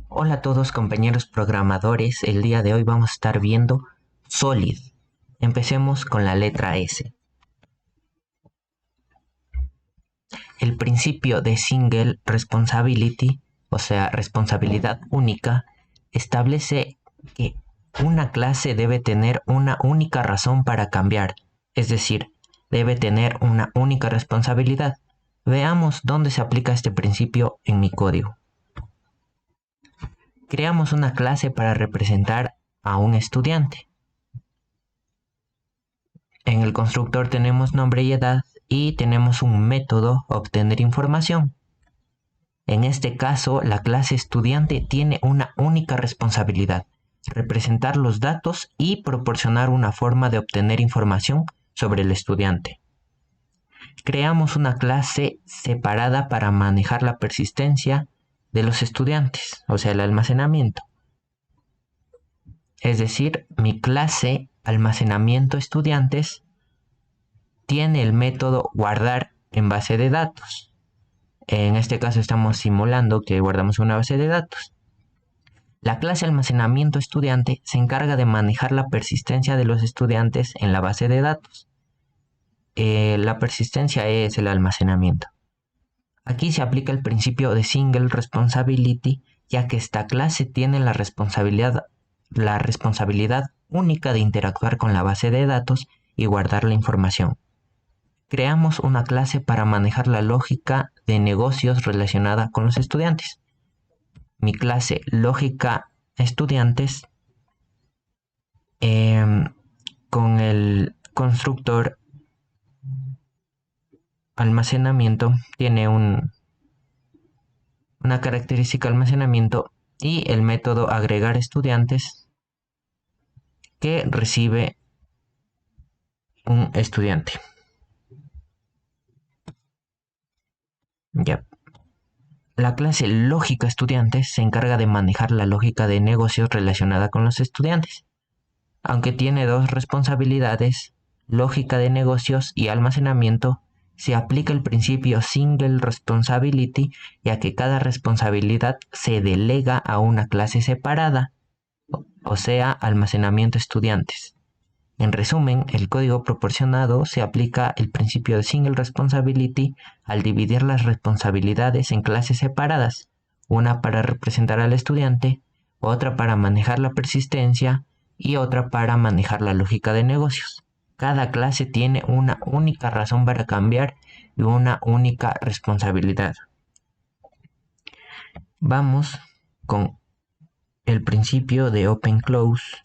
Hola a todos compañeros programadores, el día de hoy vamos a estar viendo Solid. Empecemos con la letra S. El principio de Single Responsibility, o sea, responsabilidad única, establece que una clase debe tener una única razón para cambiar, es decir, debe tener una única responsabilidad. Veamos dónde se aplica este principio en mi código. Creamos una clase para representar a un estudiante. En el constructor tenemos nombre y edad y tenemos un método obtener información. En este caso, la clase estudiante tiene una única responsabilidad: representar los datos y proporcionar una forma de obtener información sobre el estudiante. Creamos una clase separada para manejar la persistencia de los estudiantes, o sea, el almacenamiento. Es decir, mi clase almacenamiento estudiantes tiene el método guardar en base de datos. En este caso estamos simulando que guardamos una base de datos. La clase almacenamiento estudiante se encarga de manejar la persistencia de los estudiantes en la base de datos. La persistencia es el almacenamiento. Aquí se aplica el principio de Single Responsibility, ya que esta clase tiene la responsabilidad única de interactuar con la base de datos y guardar la información. Creamos una clase para manejar la lógica de negocios relacionada con los estudiantes. Mi clase lógica estudiantes con el constructor almacenamiento tiene una característica almacenamiento y el método agregar estudiantes que recibe un estudiante. Ya. La clase lógica estudiantes se encarga de manejar la lógica de negocios relacionada con los estudiantes. Aunque tiene dos responsabilidades, lógica de negocios y almacenamiento, se aplica el principio Single Responsibility, ya que cada responsabilidad se delega a una clase separada, o sea, almacenamiento estudiantes. En resumen, el código proporcionado se aplica el principio de Single Responsibility al dividir las responsabilidades en clases separadas, una para representar al estudiante, otra para manejar la persistencia y otra para manejar la lógica de negocios. Cada clase tiene una única razón para cambiar y una única responsabilidad. Vamos con el principio de Open Close,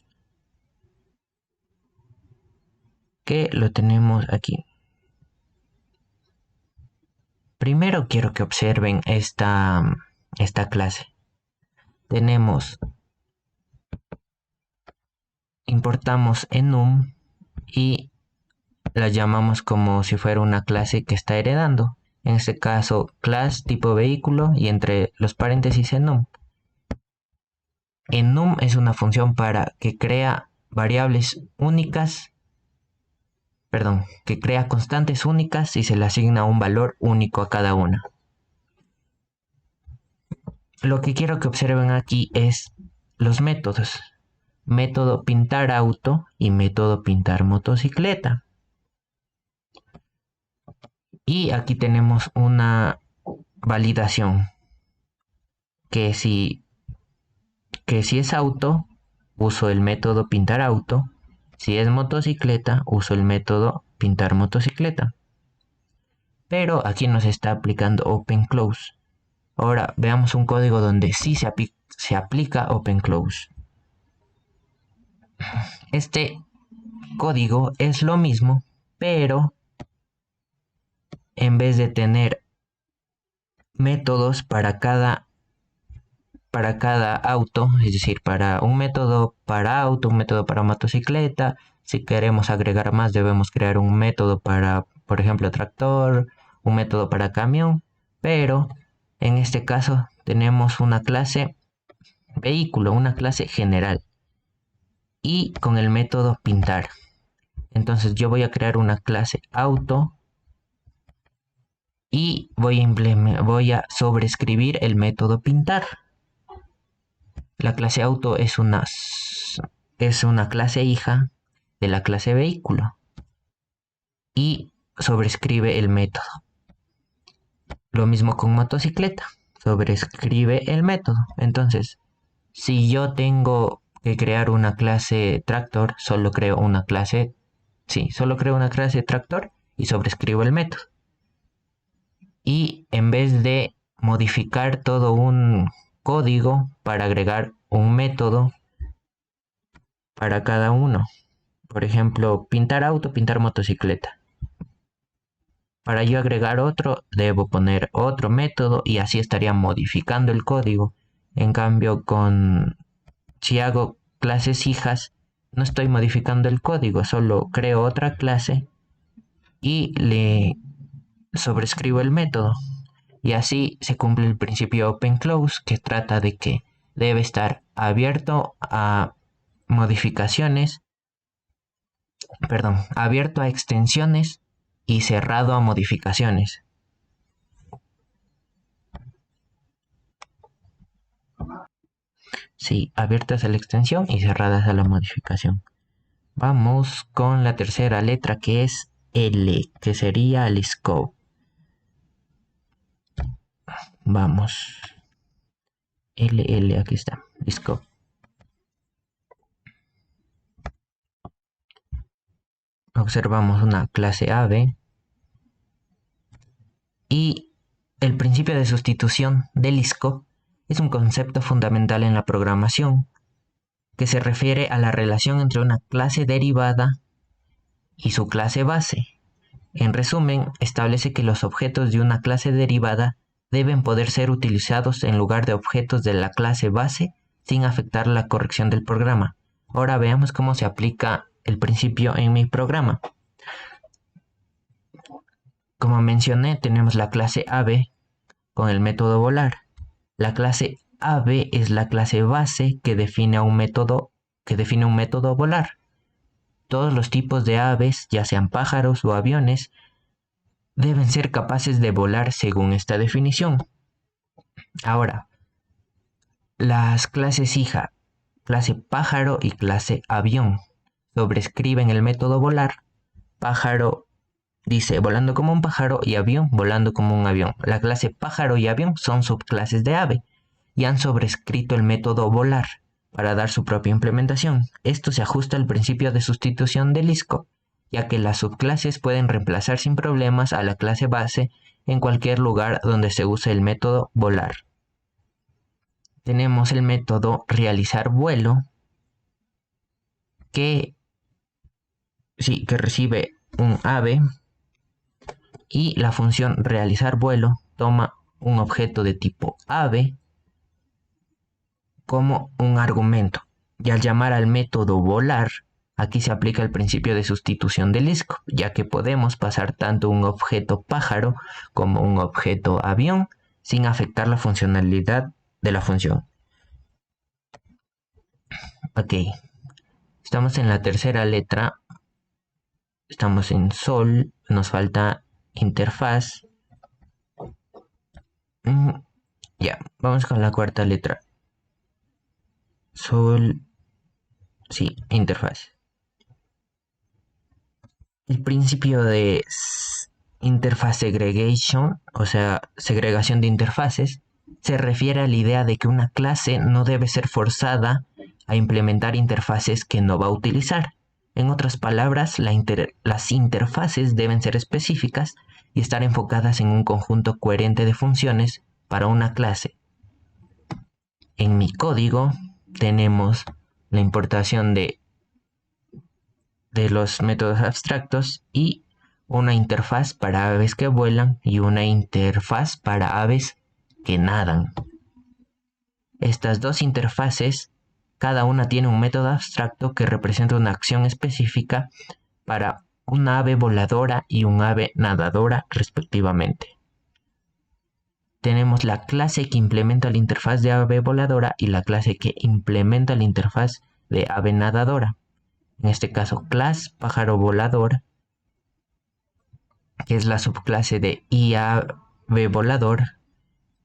que lo tenemos aquí. Primero quiero que observen esta clase. Importamos enum y la llamamos como si fuera una clase que está heredando. En este caso, class tipo vehículo y entre los paréntesis enum. Enum es una función para que crea variables únicas, que crea constantes únicas y se le asigna un valor único a cada una. Lo que quiero que observen aquí es los métodos. Método pintar auto y método pintar motocicleta. Y aquí tenemos una validación que si es auto, uso el método pintar auto. Si es motocicleta, uso el método pintar motocicleta. Pero aquí nos está aplicando Open Close. Ahora veamos un código donde sí se aplica Open Close. Este código es lo mismo, pero en vez de tener métodos para cada auto, es decir, para un método para auto, un método para motocicleta, si queremos agregar más debemos crear un método para, por ejemplo, tractor, un método para camión, pero en este caso tenemos una clase vehículo, una clase general y con el método pintar. Entonces yo voy a crear una clase auto y voy a sobreescribir el método pintar. La clase auto es una clase hija de la clase vehículo y sobrescribe el método. Lo mismo con motocicleta, sobrescribe el método. Entonces, si yo tengo que crear una clase tractor, solo creo una clase tractor y sobrescribo el método. Y en vez de modificar todo un código para agregar un método para cada uno, por ejemplo, pintar auto, pintar motocicleta. Para yo agregar otro, debo poner otro método y así estaría modificando el código. En cambio, si hago clases hijas, no estoy modificando el código, solo creo otra clase y le sobrescribo el método. Y así se cumple el principio open close, que trata de que debe estar abierto a abierto a extensiones y cerrado a modificaciones. Sí, abiertas a la extensión y cerradas a la modificación. Vamos con la tercera letra, que es L, que sería el scope. Vamos. Aquí está, scope. Observamos una clase ave y el principio de sustitución del scope es un concepto fundamental en la programación que se refiere a la relación entre una clase derivada y su clase base. En resumen, establece que los objetos de una clase derivada deben poder ser utilizados en lugar de objetos de la clase base sin afectar la corrección del programa. Ahora veamos cómo se aplica el principio en mi programa. Como mencioné, tenemos la clase ave con el método volar. La clase ave es la clase base que define un método volar. Todos los tipos de aves, ya sean pájaros o aviones, deben ser capaces de volar según esta definición. Ahora, las clases hija, clase pájaro y clase avión, sobrescriben el método volar. Pájaro dice volando como un pájaro y avión volando como un avión. La clase pájaro y avión son subclases de ave y han sobrescrito el método volar para dar su propia implementación. Esto se ajusta al principio de sustitución del scope, ya que las subclases pueden reemplazar sin problemas a la clase base en cualquier lugar donde se use el método volar. Tenemos el método realizar vuelo, que recibe un ave, y la función realizar vuelo toma un objeto de tipo ave como un argumento. Y al llamar al método volar, aquí se aplica el principio de sustitución del scope, ya que podemos pasar tanto un objeto pájaro como un objeto avión sin afectar la funcionalidad de la función. Ok, estamos en la tercera letra, estamos en sol, nos falta interfaz. Ya, vamos con la cuarta letra. Sol, sí, interfaz. El principio de interface segregation, o sea, segregación de interfaces, se refiere a la idea de que una clase no debe ser forzada a implementar interfaces que no va a utilizar. En otras palabras, las interfaces deben ser específicas y estar enfocadas en un conjunto coherente de funciones para una clase. En mi código tenemos la importación de los métodos abstractos y una interfaz para aves que vuelan y una interfaz para aves que nadan. Estas dos interfaces, cada una tiene un método abstracto que representa una acción específica para una ave voladora y un ave nadadora respectivamente. Tenemos la clase que implementa la interfaz de ave voladora y la clase que implementa la interfaz de ave nadadora. En este caso, class pájaro volador, que es la subclase de IAV volador,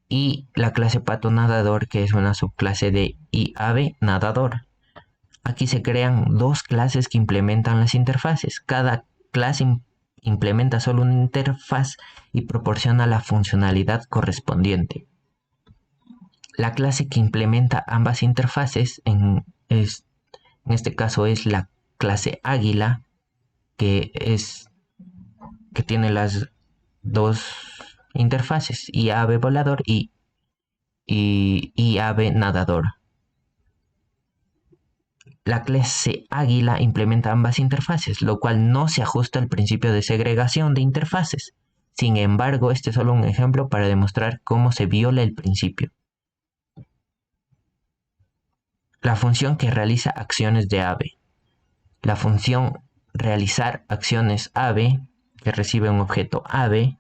y la clase pato nadador, que es una subclase de ave nadador. Aquí se crean dos clases que implementan las interfaces. Cada clase implementa solo una interfaz y proporciona la funcionalidad correspondiente. La clase que implementa ambas interfaces, en este caso es la clase águila, que tiene las dos interfaces, y ave volador y ave nadador. La clase águila implementa ambas interfaces, lo cual no se ajusta al principio de segregación de interfaces. Sin embargo, este es solo un ejemplo para demostrar cómo se viola el principio. La función que realiza acciones de ave. La función realizar acciones ave, que recibe un objeto ave,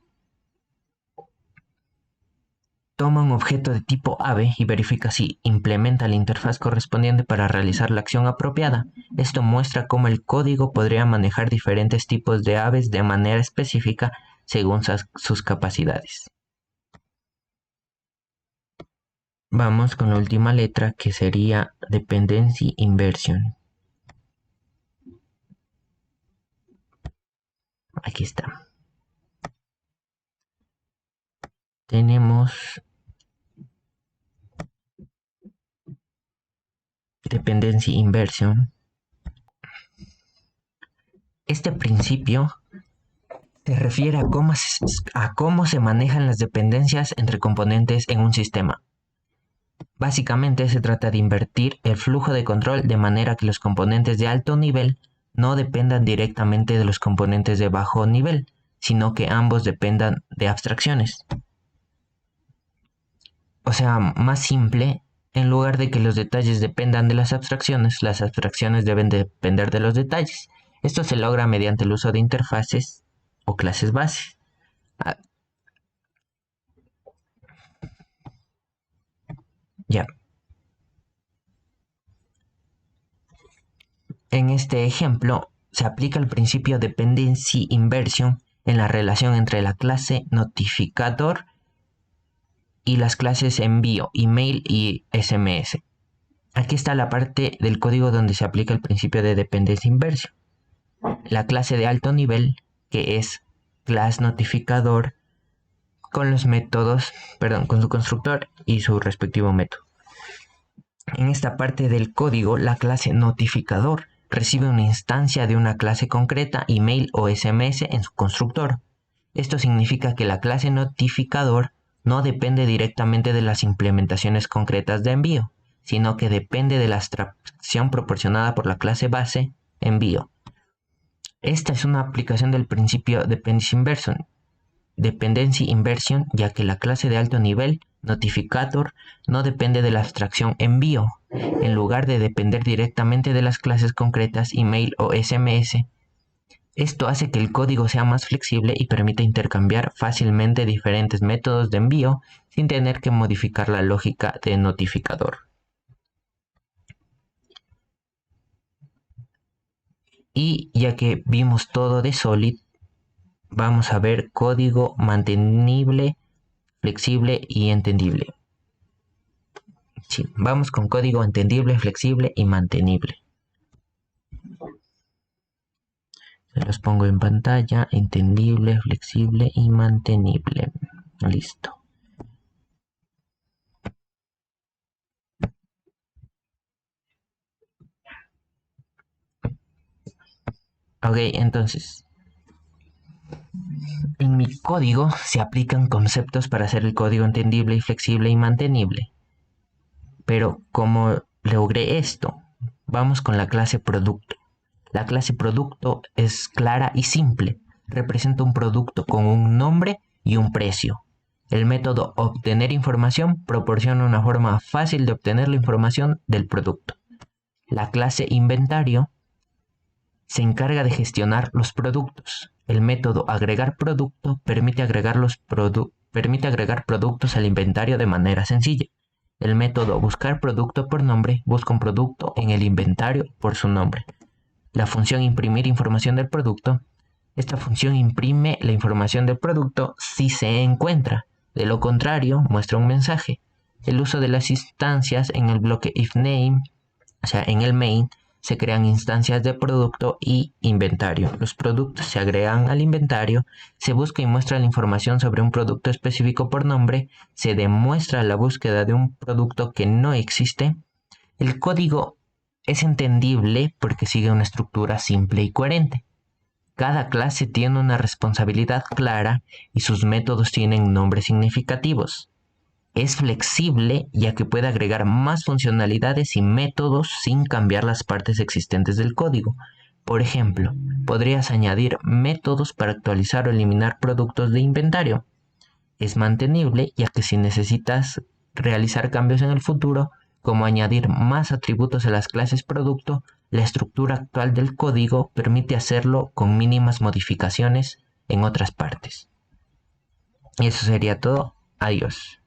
toma un objeto de tipo ave y verifica si implementa la interfaz correspondiente para realizar la acción apropiada. Esto muestra cómo el código podría manejar diferentes tipos de aves de manera específica según sus capacidades. Vamos con la última letra, que sería Dependency Inversion. Aquí está. Tenemos Dependency Inversion. Este principio se refiere a cómo se manejan las dependencias entre componentes en un sistema. Básicamente se trata de invertir el flujo de control de manera que los componentes de alto nivel no dependan directamente de los componentes de bajo nivel, sino que ambos dependan de abstracciones. O sea, más simple, en lugar de que los detalles dependan de las abstracciones deben depender de los detalles. Esto se logra mediante el uso de interfaces o clases base. Ya. En este ejemplo, se aplica el principio Dependency Inversion en la relación entre la clase notificador y las clases envío, email y SMS. Aquí está la parte del código donde se aplica el principio de Dependency Inversion. La clase de alto nivel, que es class notificador, con los métodos, con su constructor y su respectivo método. En esta parte del código, la clase notificador recibe una instancia de una clase concreta, email o SMS, en su constructor. Esto significa que la clase notificador no depende directamente de las implementaciones concretas de envío, sino que depende de la abstracción proporcionada por la clase base envío. Esta es una aplicación del principio Dependency Inversion, ya que la clase de alto nivel, notificator, no depende de la abstracción envío, en lugar de depender directamente de las clases concretas email o SMS. Esto hace que el código sea más flexible y permite intercambiar fácilmente diferentes métodos de envío sin tener que modificar la lógica de notificador. Y ya que vimos todo de Solid, vamos a ver código mantenible, flexible y entendible. Sí, vamos con código entendible, flexible y mantenible. Se los pongo en pantalla: entendible, flexible y mantenible. Listo. Ok, entonces, en mi código se aplican conceptos para hacer el código entendible, flexible y mantenible. Pero ¿cómo logré esto? Vamos con la clase producto. La clase producto es clara y simple. Representa un producto con un nombre y un precio. El método obtener información proporciona una forma fácil de obtener la información del producto. La clase inventario se encarga de gestionar los productos. El método agregar producto permite agregar productos al inventario de manera sencilla. El método buscar producto por nombre busca un producto en el inventario por su nombre. La función imprimir información del producto. Esta función imprime la información del producto si se encuentra. De lo contrario, muestra un mensaje. El uso de las instancias en el bloque ifName, o sea, en el main, se crean instancias de producto y inventario. Los productos se agregan al inventario, se busca y muestra la información sobre un producto específico por nombre, se demuestra la búsqueda de un producto que no existe. El código es entendible porque sigue una estructura simple y coherente. Cada clase tiene una responsabilidad clara y sus métodos tienen nombres significativos. Es flexible ya que puede agregar más funcionalidades y métodos sin cambiar las partes existentes del código. Por ejemplo, podrías añadir métodos para actualizar o eliminar productos de inventario. Es mantenible ya que si necesitas realizar cambios en el futuro, como añadir más atributos a las clases producto, la estructura actual del código permite hacerlo con mínimas modificaciones en otras partes. Y eso sería todo. Adiós.